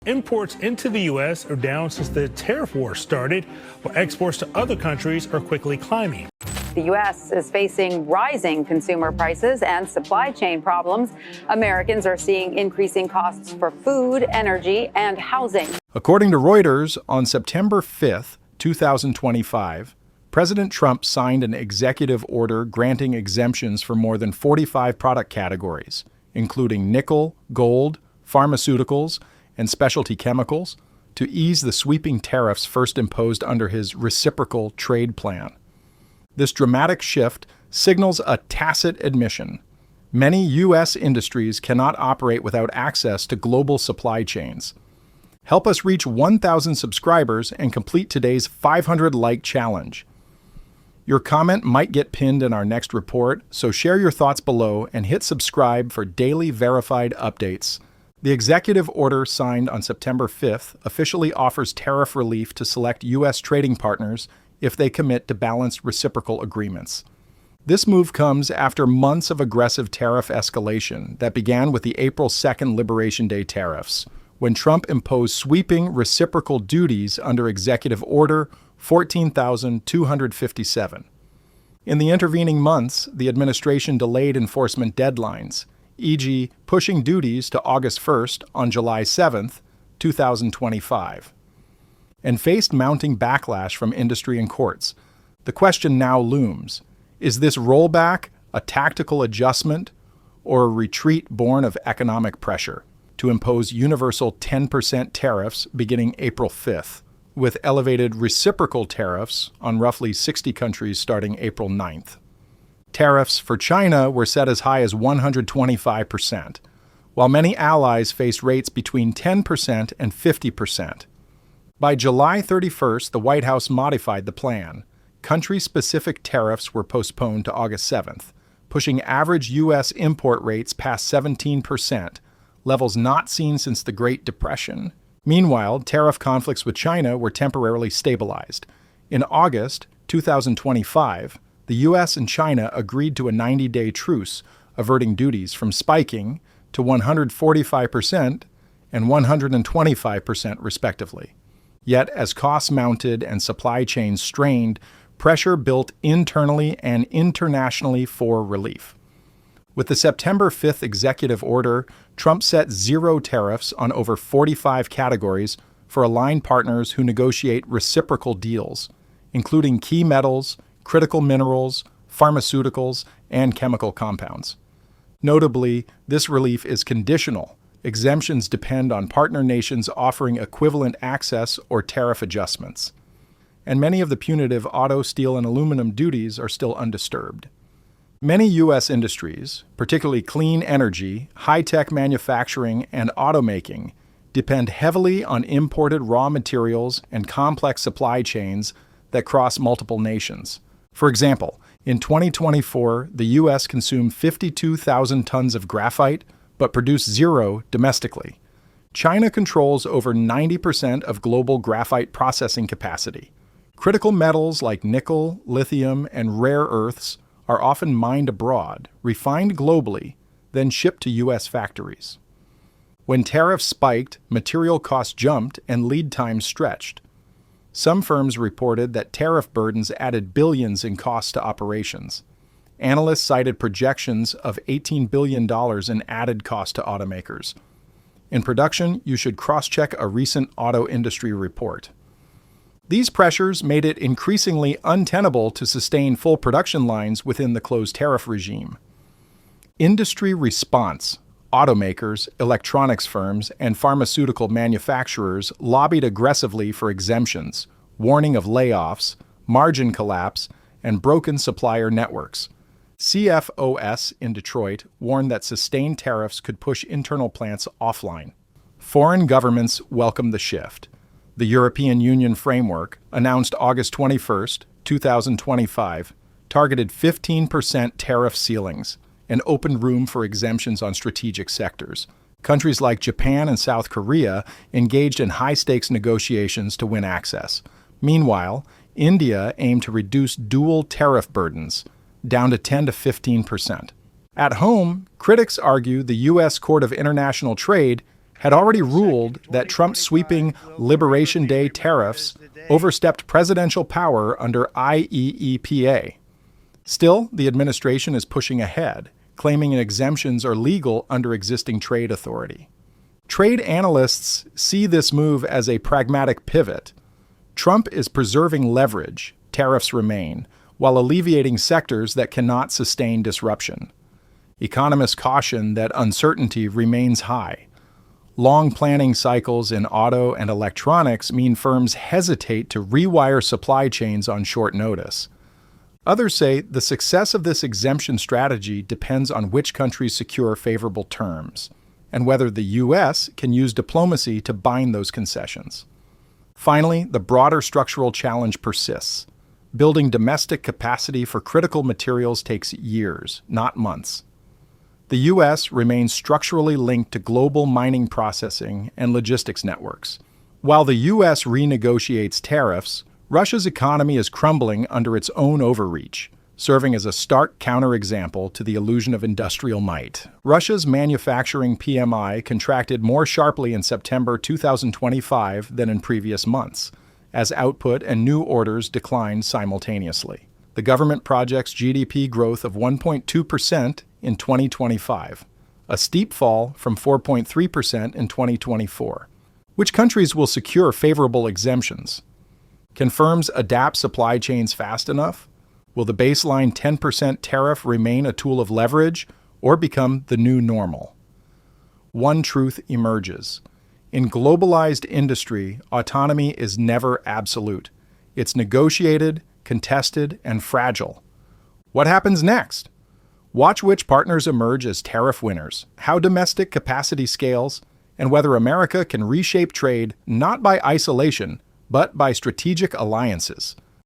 Imports into the U.S. are down since the tariff war started, while exports to other countries are quickly climbing. The U.S. is facing rising consumer prices and supply chain problems. Americans are seeing increasing costs for food, energy, and housing. According to Reuters, on September 5th, 2025, President Trump signed an executive order granting exemptions for more than 45 product categories, including nickel, gold, pharmaceuticals, and specialty chemicals, to ease the sweeping tariffs first imposed under his reciprocal trade plan. This dramatic shift signals a tacit admission. Many U.S. industries cannot operate without access to global supply chains. Help us reach 1,000 subscribers and complete today's 500-like challenge. Your comment might get pinned in our next report, so share your thoughts below and hit subscribe for daily verified updates. The executive order signed on September 5th officially offers tariff relief to select U.S. trading partners if they commit to balanced reciprocal agreements. This move comes after months of aggressive tariff escalation that began with the April 2nd Liberation Day tariffs, when Trump imposed sweeping reciprocal duties under Executive Order 14,257. In the intervening months, the administration delayed enforcement deadlines, e.g., pushing duties to August 1st on July 7th, 2025, and faced mounting backlash from industry and courts. The question now looms: is this rollback a tactical adjustment or a retreat born of economic pressure to impose universal 10% tariffs beginning April 5th, with elevated reciprocal tariffs on roughly 60 countries starting April 9th? Tariffs for China were set as high as 125%, while many allies faced rates between 10% and 50%. By July 31st, the White House modified the plan. Country-specific tariffs were postponed to August 7th, pushing average U.S. import rates past 17%, levels not seen since the Great Depression. Meanwhile, tariff conflicts with China were temporarily stabilized. In August 2025, the U.S. and China agreed to a 90-day truce, averting duties from spiking to 145% and 125% respectively. Yet, as costs mounted and supply chains strained, pressure built internally and internationally for relief. With the September 5th executive order, Trump set zero tariffs on over 45 categories for aligned partners who negotiate reciprocal deals, including key metals, critical minerals, pharmaceuticals, and chemical compounds. Notably, this relief is conditional. Exemptions depend on partner nations offering equivalent access or tariff adjustments. And many of the punitive auto, steel, and aluminum duties are still undisturbed. Many U.S. industries, particularly clean energy, high-tech manufacturing, and automaking, depend heavily on imported raw materials and complex supply chains that cross multiple nations. For example, in 2024, the U.S. consumed 52,000 tons of graphite, but produced zero domestically. China controls over 90% of global graphite processing capacity. Critical metals like nickel, lithium, and rare earths are often mined abroad, refined globally, then shipped to U.S. factories. When tariffs spiked, material costs jumped and lead times stretched. Some firms reported that tariff burdens added billions in costs to operations. Analysts cited projections of $18 billion in added cost to automakers. In production, you should cross-check a recent auto industry report. These pressures made it increasingly untenable to sustain full production lines within the closed tariff regime. Industry response: automakers, electronics firms, and pharmaceutical manufacturers lobbied aggressively for exemptions, warning of layoffs, margin collapse, and broken supplier networks. CFOS in Detroit warned that sustained tariffs could push internal plants offline. Foreign governments welcomed the shift. The European Union framework, announced August 21, 2025, targeted 15% tariff ceilings and opened room for exemptions on strategic sectors. Countries like Japan and South Korea engaged in high-stakes negotiations to win access. Meanwhile, India aimed to reduce dual tariff burdens, down to 10 to 15%. At home, critics argue the U.S. Court of International Trade had already ruled that Trump's sweeping Liberation Day tariffs overstepped presidential power under IEEPA. Still, the administration is pushing ahead, claiming exemptions are legal under existing trade authority. Trade analysts see this move as a pragmatic pivot. Trump is preserving leverage, tariffs remain, while alleviating sectors that cannot sustain disruption. Economists caution that uncertainty remains high. Long planning cycles in auto and electronics mean firms hesitate to rewire supply chains on short notice. Others say the success of this exemption strategy depends on which countries secure favorable terms, and whether the U.S. can use diplomacy to bind those concessions. Finally, the broader structural challenge persists. Building domestic capacity for critical materials takes years, not months. The U.S. remains structurally linked to global mining processing and logistics networks. While the U.S. renegotiates tariffs, Russia's economy is crumbling under its own overreach, serving as a stark counterexample to the illusion of industrial might. Russia's manufacturing PMI contracted more sharply in September 2025 than in previous months, as output and new orders declined simultaneously. The government projects GDP growth of 1.2% in 2025, a steep fall from 4.3% in 2024. Which countries will secure favorable exemptions? Can firms adapt supply chains fast enough? Will the baseline 10% tariff remain a tool of leverage or become the new normal? One truth emerges. In globalized industry, autonomy is never absolute. It's negotiated, contested, and fragile. What happens next? Watch which partners emerge as tariff winners, how domestic capacity scales, and whether America can reshape trade not by isolation, but by strategic alliances.